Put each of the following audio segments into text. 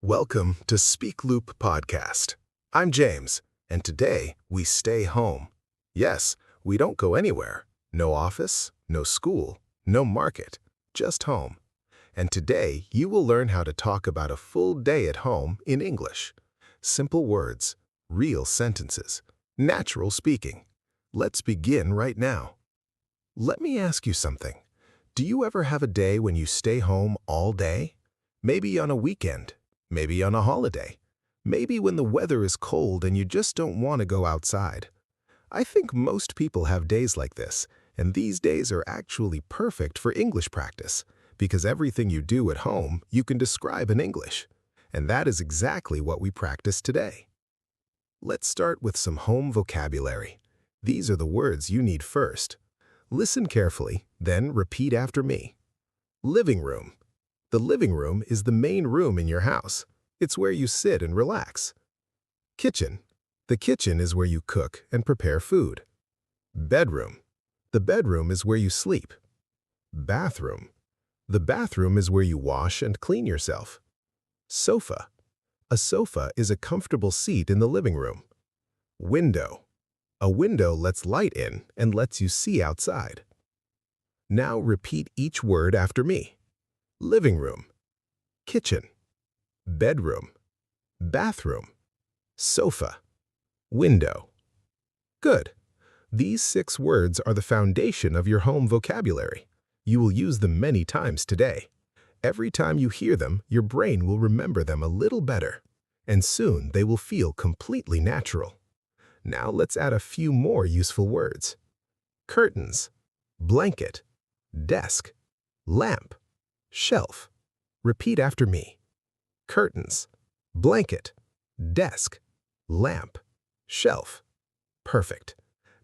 Welcome to SpeakLoop Podcast. I'm James, and today we stay home. Yes, we don't go anywhere. No office, no school, no market, just home. And today you will learn how to talk about a full day at home in English. Simple words, real sentences, natural speaking. Let's begin right now. Let me ask you something. Do you ever have a day when you stay home all day? Maybe on a weekend. Maybe on a holiday. Maybe when the weather is cold and you just don't want to go outside. I think most people have days like this, and these days are actually perfect for English practice, because everything you do at home you can describe in English. And that is exactly what we practice today. Let's start with some home vocabulary. These are the words you need first. Listen carefully, then repeat after me. Living room. The living room is the main room in your house. It's where you sit and relax. Kitchen. The kitchen is where you cook and prepare food. Bedroom. The bedroom is where you sleep. Bathroom. The bathroom is where you wash and clean yourself. Sofa. A sofa is a comfortable seat in the living room. Window. A window lets light in and lets you see outside. Now repeat each word after me. Living room, kitchen, bedroom, bathroom, sofa, window. Good. These 6 words are the foundation of your home vocabulary. You will use them many times today. Every time you hear them, your brain will remember them a little better, and soon they will feel completely natural. Now let's add a few more useful words. Curtains, blanket, desk, lamp, shelf. Repeat after me. Curtains, blanket, desk, lamp, shelf. Perfect.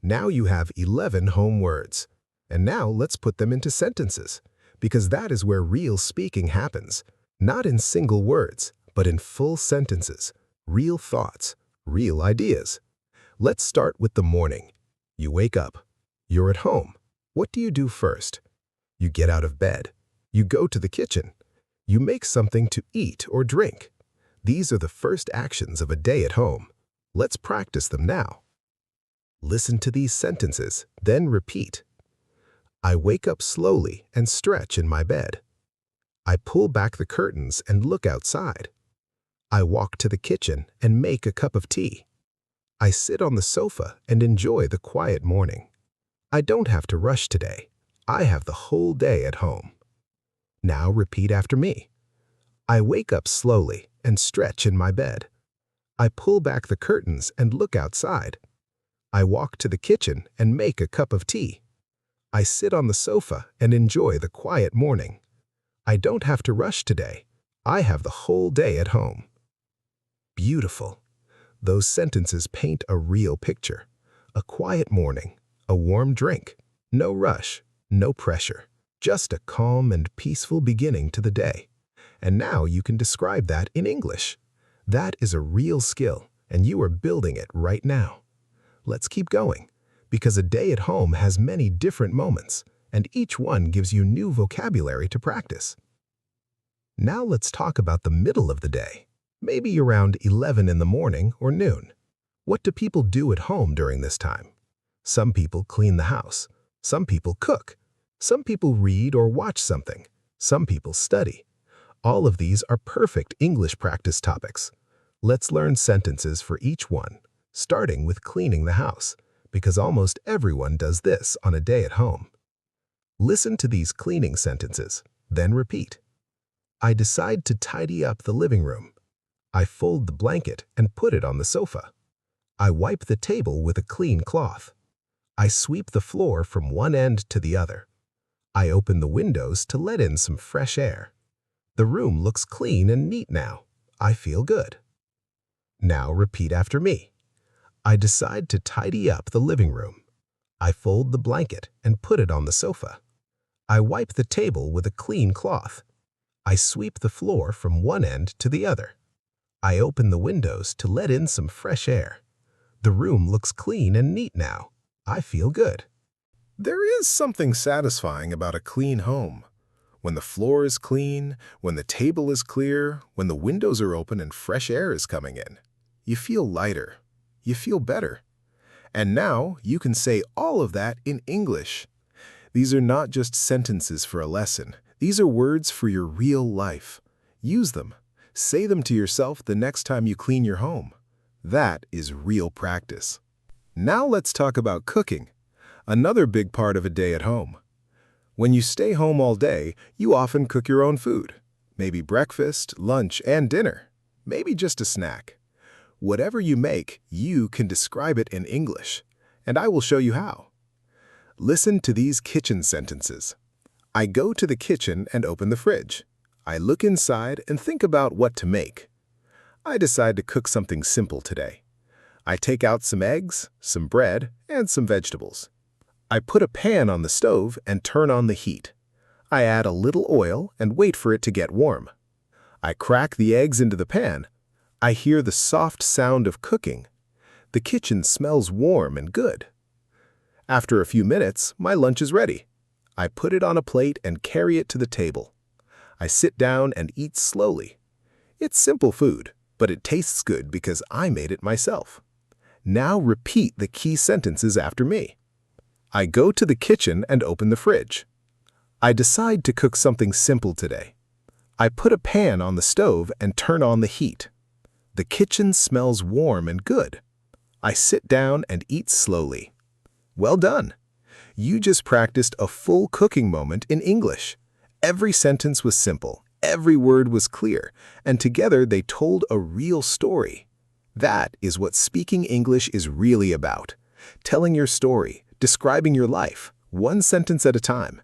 Now you have 11 home words. And now let's put them into sentences, because that is where real speaking happens. Not in single words, but in full sentences, real thoughts, real ideas. Let's start with the morning. You wake up. You're at home. What do you do first? You get out of bed. You go to the kitchen. You make something to eat or drink. These are the first actions of a day at home. Let's practice them now. Listen to these sentences, then repeat. I wake up slowly and stretch in my bed. I pull back the curtains and look outside. I walk to the kitchen and make a cup of tea. I sit on the sofa and enjoy the quiet morning. I don't have to rush today. I have the whole day at home. Now repeat after me. I wake up slowly and stretch in my bed. I pull back the curtains and look outside. I walk to the kitchen and make a cup of tea. I sit on the sofa and enjoy the quiet morning. I don't have to rush today. I have the whole day at home. Beautiful. Those sentences paint a real picture. A quiet morning, a warm drink, no rush, no pressure. Just a calm and peaceful beginning to the day. And now you can describe that in English. That is a real skill, and you are building it right now. Let's keep going, because a day at home has many different moments, and each one gives you new vocabulary to practice. Now let's talk about the middle of the day, maybe around 11 in the morning or noon. What do people do at home during this time? Some people clean the house. Some people cook. Some people read or watch something. Some people study. All of these are perfect English practice topics. Let's learn sentences for each one, starting with cleaning the house, because almost everyone does this on a day at home. Listen to these cleaning sentences, then repeat. I decide to tidy up the living room. I fold the blanket and put it on the sofa. I wipe the table with a clean cloth. I sweep the floor from one end to the other. I open the windows to let in some fresh air. The room looks clean and neat now. I feel good. Now repeat after me. I decide to tidy up the living room. I fold the blanket and put it on the sofa. I wipe the table with a clean cloth. I sweep the floor from one end to the other. I open the windows to let in some fresh air. The room looks clean and neat now. I feel good. There is something satisfying about a clean home. When the floor is clean, when the table is clear, when the windows are open and fresh air is coming in. You feel lighter. You feel better. And now you can say all of that in English. These are not just sentences for a lesson. These are words for your real life. Use them. Say them to yourself the next time you clean your home. That is real practice. Now let's talk about cooking, another big part of a day at home. When you stay home all day, you often cook your own food. Maybe breakfast, lunch, and dinner. Maybe just a snack. Whatever you make, you can describe it in English, and I will show you how. Listen to these kitchen sentences. I go to the kitchen and open the fridge. I look inside and think about what to make. I decide to cook something simple today. I take out some eggs, some bread, and some vegetables. I put a pan on the stove and turn on the heat. I add a little oil and wait for it to get warm. I crack the eggs into the pan. I hear the soft sound of cooking. The kitchen smells warm and good. After a few minutes, my lunch is ready. I put it on a plate and carry it to the table. I sit down and eat slowly. It's simple food, but it tastes good because I made it myself. Now repeat the key sentences after me. I go to the kitchen and open the fridge. I decide to cook something simple today. I put a pan on the stove and turn on the heat. The kitchen smells warm and good. I sit down and eat slowly. Well done! You just practiced a full cooking moment in English. Every sentence was simple, every word was clear, and together they told a real story. That is what speaking English is really about. Telling your story, describing your life, one sentence at a time.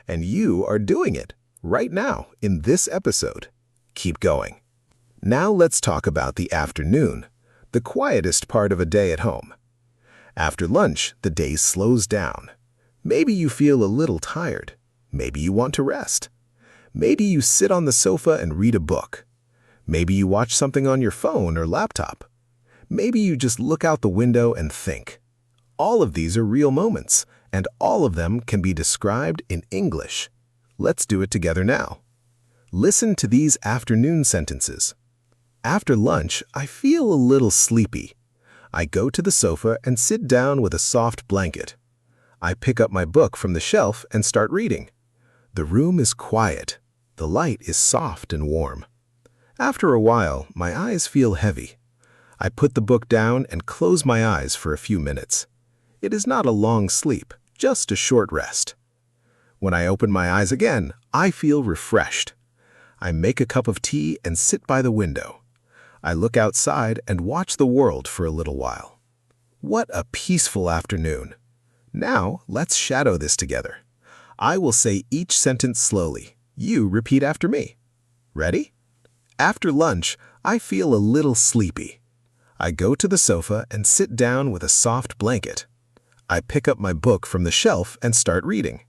And you are doing it right now in this episode. Keep going. Now let's talk about the afternoon, the quietest part of a day at home. After lunch, the day slows down. Maybe you feel a little tired. Maybe you want to rest. Maybe you sit on the sofa and read a book. Maybe you watch something on your phone or laptop. Maybe you just look out the window and think. All of these are real moments, and all of them can be described in English. Let's do it together now. Listen to these afternoon sentences. After lunch, I feel a little sleepy. I go to the sofa and sit down with a soft blanket. I pick up my book from the shelf and start reading. The room is quiet. The light is soft and warm. After a while, my eyes feel heavy. I put the book down and close my eyes for a few minutes. It is not a long sleep, just a short rest. When I open my eyes again, I feel refreshed. I make a cup of tea and sit by the window. I look outside and watch the world for a little while. What a peaceful afternoon. Now, let's shadow this together. I will say each sentence slowly. You repeat after me. Ready? After lunch, I feel a little sleepy. I go to the sofa and sit down with a soft blanket. I pick up my book from the shelf and start reading.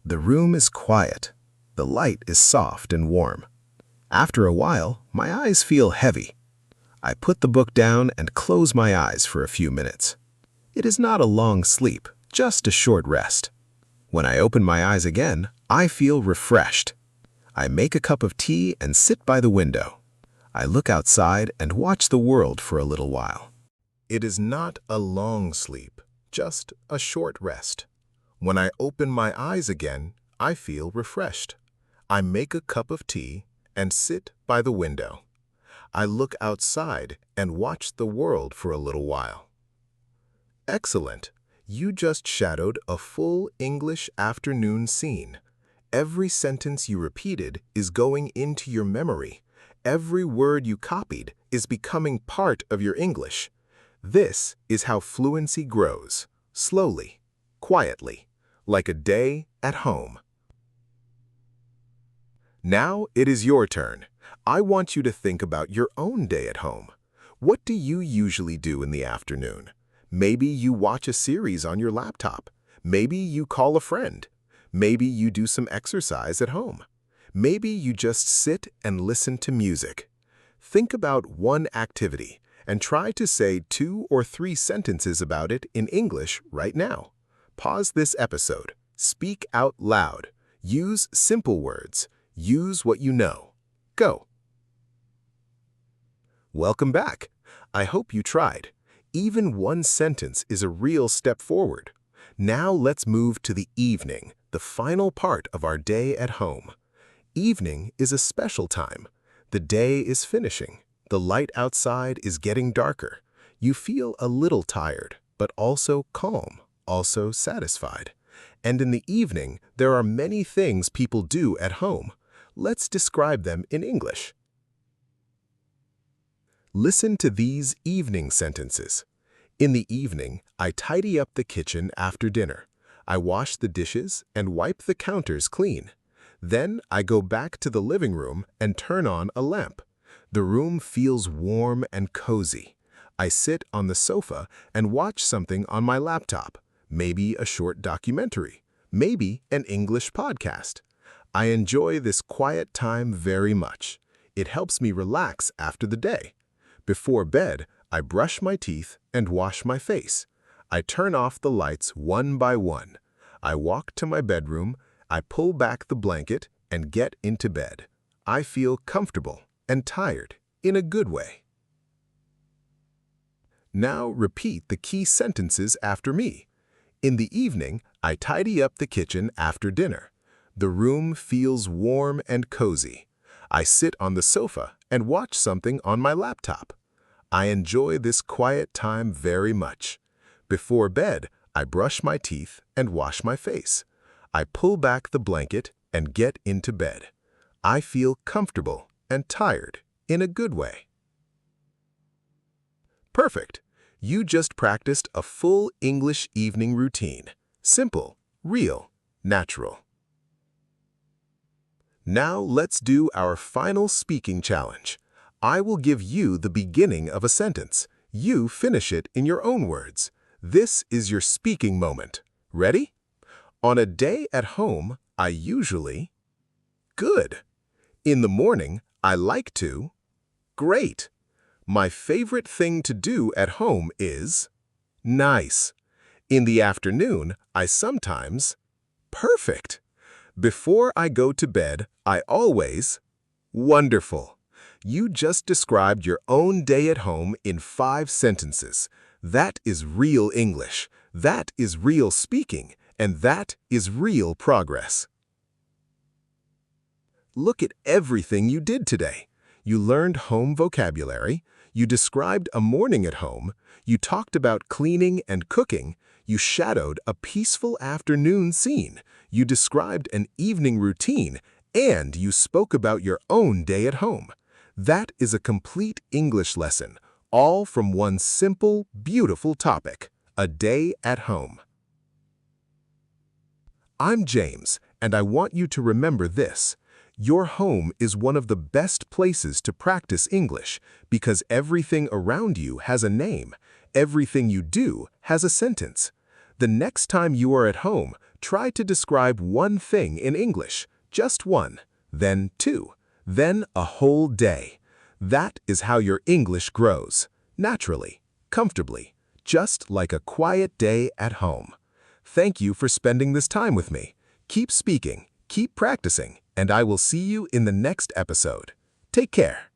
The room is quiet. The light is soft and warm. After a while, my eyes feel heavy. I put the book down and close my eyes for a few minutes. It is not a long sleep, just a short rest. When I open my eyes again, I feel refreshed. I make a cup of tea and sit by the window. I look outside and watch the world for a little while. It is not a long sleep, just a short rest. When I open my eyes again, I feel refreshed. I make a cup of tea and sit by the window. I look outside and watch the world for a little while. Excellent! You just shadowed a full English afternoon scene. Every sentence you repeated is going into your memory. Every word you copied is becoming part of your English. This is how fluency grows, slowly, quietly, like a day at home. Now it is your turn. I want you to think about your own day at home. What do you usually do in the afternoon? Maybe you watch a series on your laptop. Maybe you call a friend. Maybe you do some exercise at home. Maybe you just sit and listen to music. Think about one activity and try to say 2 or 3 sentences about it in English right now. Pause this episode. Speak out loud. Use simple words. Use what you know. Go. Welcome back. I hope you tried. Even one sentence is a real step forward. Now let's move to the evening, the final part of our day at home. Evening is a special time. The day is finishing. The light outside is getting darker. You feel a little tired, but also calm, also satisfied. And in the evening, there are many things people do at home. Let's describe them in English. Listen to these evening sentences. In the evening, I tidy up the kitchen after dinner. I wash the dishes and wipe the counters clean. Then I go back to the living room and turn on a lamp. The room feels warm and cozy. I sit on the sofa and watch something on my laptop, maybe a short documentary, maybe an English podcast. I enjoy this quiet time very much. It helps me relax after the day. Before bed, I brush my teeth and wash my face. I turn off the lights one by one. I walk to my bedroom, I pull back the blanket and get into bed. I feel comfortable and tired in a good way. Now repeat the key sentences after me. In the evening, I tidy up the kitchen after dinner. The room feels warm and cozy. I sit on the sofa and watch something on my laptop. I enjoy this quiet time very much. Before bed, I brush my teeth and wash my face. I pull back the blanket and get into bed. I feel comfortable and tired in a good way. Perfect! You just practiced a full English evening routine. Simple, real, natural. Now let's do our final speaking challenge. I will give you the beginning of a sentence. You finish it in your own words. This is your speaking moment. Ready? On a day at home, I usually... Good. In the morning, I like to... Great. My favorite thing to do at home is... Nice. In the afternoon, I sometimes... Perfect. Before I go to bed, I always... Wonderful. You just described your own day at home in 5 sentences. That is real English. That is real speaking. And that is real progress. Look at everything you did today. You learned home vocabulary. You described a morning at home. You talked about cleaning and cooking. You shadowed a peaceful afternoon scene. You described an evening routine. And you spoke about your own day at home. That is a complete English lesson, all from one simple, beautiful topic, a day at home. I'm James, and I want you to remember this. Your home is one of the best places to practice English because everything around you has a name. Everything you do has a sentence. The next time you are at home, try to describe one thing in English, just one, then 2. Then a whole day. That is how your English grows, naturally, comfortably, just like a quiet day at home. Thank you for spending this time with me. Keep speaking, keep practicing, and I will see you in the next episode. Take care.